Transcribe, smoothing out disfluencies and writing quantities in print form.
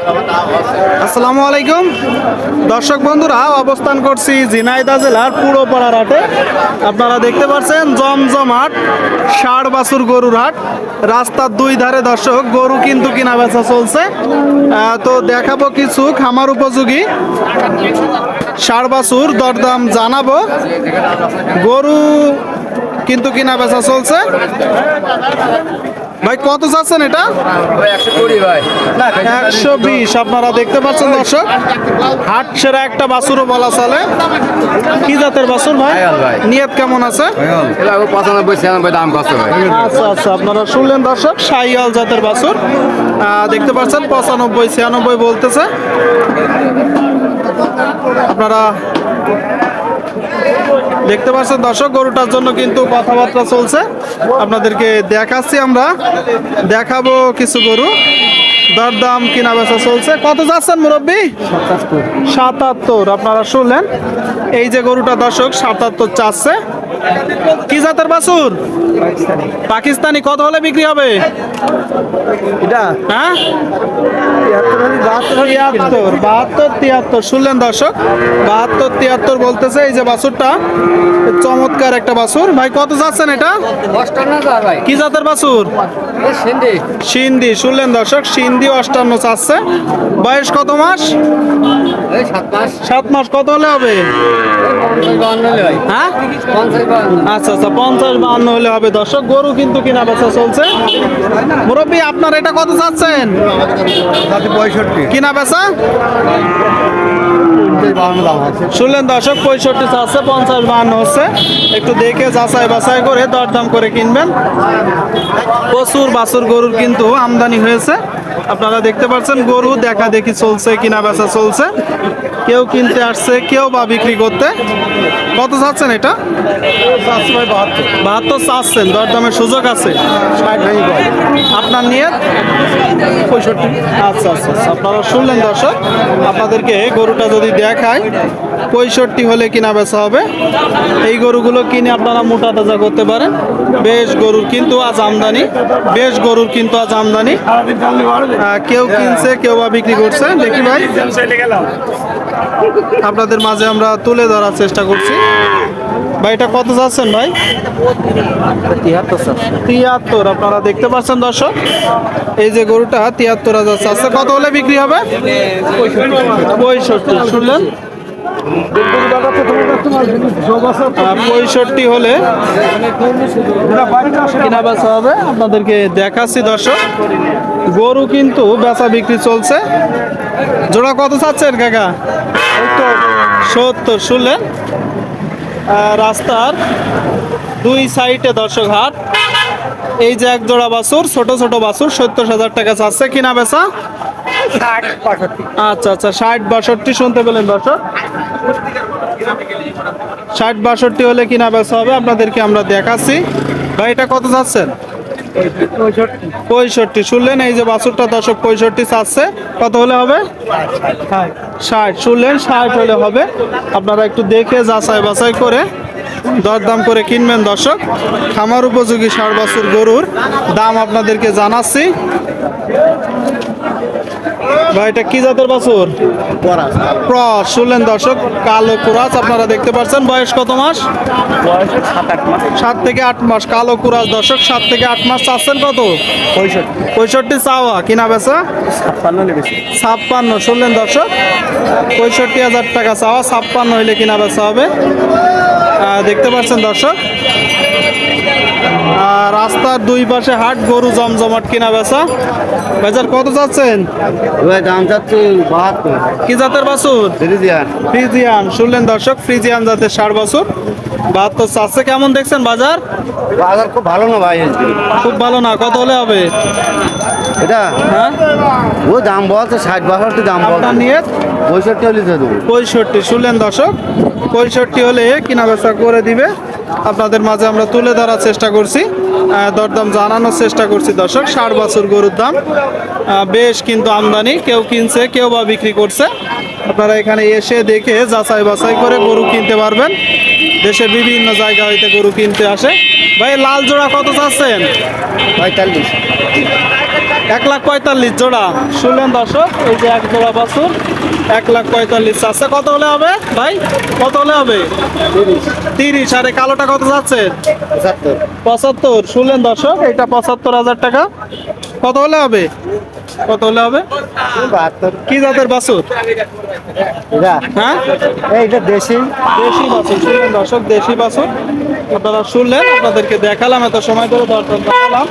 আসসালামু আলাইকুম দর্শক বন্ধুরা, অবস্থান করছি ঝিনাইদহ জেলার পুরোপাড়ার হাটে। আপনারা দেখতে পাচ্ছেন জমজমাট ষাড় বাছুর গরুর হাট। রাস্তার দুই ধারে দর্শক গরু কিন্তু কিনা বেচা চলছে। তো দেখাবো কিছু খামার উপযোগী ষাড় বাছুর, দরদাম জানাবো। গরু কিন্তু কিনা বেচা চলছে। ভাই কত চাচ্ছেন এটা? 120। আপনারা দেখতে পাচ্ছেন দর্শক, হাট সেরা একটা বাছুরও বলা চলে। কি জাতের বাছুর ভাই? নিয়ত কেমন আছে? 95-96 দাম কত ভাই? আচ্ছা আচ্ছা, আপনারা শুনলেন দর্শক, শাহিওয়াল জাতের বাছুর। দেখতে পাচ্ছেন 95-96 বলতেছে। আপনারা দেখতে পাচ্ছেন দর্শক, গরুটার জন্য কিন্তু কথাবার্তা চলছে। আপনাদেরকে দেখাচ্ছি, আমরা দেখাবো কিছু গরু। দরদাম কিনা বেচা চলছে। কত যাচ্ছেন মুরব্বী? 77। আপনারা শুনলেন, এই যে গরুটা দর্শক 77 চাচ্ছে। কি জাতের বাছুর? পাকিস্তানি। কত হলে বিক্রি হবে এটা? হ্যাঁ, 72-73 শুনলেন দর্শক, 72-73 বলতেছে। এই যে বাছুরটা চমৎকার একটা বাছুর। ভাই কত যাচ্ছেন এটা? কি জাতের বাছুর? সিন্ধি। শুনলেন দর্শক, সিন্ধি 58 চাচ্ছে। বয়স কত মাস? 7 মাস। কত হলে হবে? হ্যাঁ, আচ্ছা আচ্ছা, 50-52 হলে হবে দর্শক। গরু কিন্তু কিনা বেচা চলছে। মুরব্বী আপনার এটা কত চাচ্ছেন? 65 কিনা বেচা শুনলেন দর্শক, 65 চাচ্ছে, 50-52 হচ্ছে। একটু দেখে যাচাই বাছাই করে দরদাম করে কিনবেন। প্রচুর বাছুর গরুর কিন্তু আমদানি হয়েছে। আপনারা দেখতে পাচ্ছেন গরু দেখা দেখি চলছে, কিনা বেচা চলছে। কেউ কিনতে আসছে, কেউ বা বিক্রি করতে। কত চাচ্ছেন এটা? 72 চাচ্ছেন। দরদামের সুযোগ আছে। আপনার নিয়ত 65। আচ্ছা আচ্ছা, আপনারা শুনলেন দর্শক, আপনাদেরকে গরুটা যদি দেখায় 65 হলে কিনা বেচা হবে। এই গরুগুলো কিনে আপনারা মোটা তাজা করতে পারেন। বেশ গরুর কিন্তু আজ আমদানি, বেশ গরুর কিন্তু আজ আমদানি। কেউ কিনছে, কেউ বা বিক্রি করছে। দেখি ভাই, আপনাদের মাঝে আমরা তুলে ধরার চেষ্টা করছি। ভাই এটা কত যাচ্ছেন ভাই? 73। আপনারা দেখতে পাচ্ছেন দর্শক, এই যে গরুটা 73,000 চাচ্ছে। কত হলে বিক্রি হবে? 65। শুনলেন, 65 হলে কিনা বেচা হবে। আপনাদেরকে দেখাচ্ছি দর্শক, গরু কিন্তু বেচা বিক্রি চলছে। জোড়া কত চাচ্ছেন কাকা? 70। শুনলেন, রাস্তার দুই সাইডে দর্শক হাট। এই যে এক জোড়া বাছুর, ছোট ছোট বাছুর, 70,000 টাকা চাচ্ছে। কিনা বেচা? আচ্ছা আচ্ছা, 60-62 শুনতে পেলেন দর্শক। 60-62 হলে কিনা বেচা হবে। আপনাদেরকে আমরা দেখাচ্ছি। ভাই এটা কত চাচ্ছেন? 65। শুনলেন, এই যে বাছুরটা দর্শক 65 চাচ্ছে। কত হলে হবে? 60। শুনলেন, 60 হলে হবে। আপনারা একটু দেখে যাচাই বাছাই করে দরদাম করে কিনবেন দর্শক। খামার উপযোগী ষাড় বাছুর গরুর দাম আপনাদেরকে জানাচ্ছি। ভাই এটা কি জাতের বাছুর? ক্রস। শুনলেন দর্শক, কালো কুরাস। আপনারা দেখতে পাচ্ছেন। বয়স কত মাস? 7 থেকে 8 মাস। কালো কুরাস দর্শক, 7 থেকে 8 মাস। চাচ্ছেন কত? 65 চাওয়া। কিনা বেচা? 56। শুনলেন দর্শক, 65,000 টাকা চাওয়া, 56 হইলে কিনা বেচা হবে। দেখতে পাচ্ছেন দর্শক, রাস্তার দুই পাশে হাট, গরু জমজমাট কিনা বেচা। বাজার কত যাচ্ছেন? দাম চাচ্ছি 72। কি জাতের বাছুর? ফ্রিজিয়ান। শুনলেন দর্শক, ফ্রিজিয়ান জাতের ষাড় বাছুর, 72 চাচ্ছে। কেমন দেখছেন বাজার? বাজার খুব ভালো না ভাই, খুব ভালো না। কত হলে হবে এটা? হ্যাঁ, ও দাম বলছে 60-62 দাম বলছে। আপনার নিয়ে 65 হলে দেবো। 65। শুনলেন দর্শক, 65 হলে কিনা বেচা করে দিবে। আপনাদের মাঝে আমরা তুলে ধরার চেষ্টা করছি, দরদাম জানানোর চেষ্টা করছি দর্শক। ষাড় বাছুর গরুর দাম বেশ কিন্তু আমদানি। কেউ কিনছে, কেউ বা বিক্রি করছে। আপনারা এখানে এসে দেখে যাচাই বাছাই করে গরু কিনতে পারবেন। দেশের বিভিন্ন জায়গা হইতে গরু কিনতে আসে। ভাই লাল জোড়া কত চাচ্ছেন? 45। 1,45,000 জোড়া। শুনলেন দর্শক, এই যে এক জোড়া বাছুর 1,45,000 চাচ্ছে। কত হলে হবে ভাই, কত হলে হবে? 30। আর এই কালোটা কত যাচ্ছে? 75। শুনলেন দর্শক, এটা 75,000 টাকা। কত হলে হবে, কত হলে হবে? কি জাতের বাছুর? হ্যাঁ, এইটা দেশি দেশি বাছুর। শুনলেন দর্শক, দেশি বাছুর আপনারা শুনলেন, আপনাদেরকে দেখালাম, এত সময় ধরে দর্শন দেখালাম।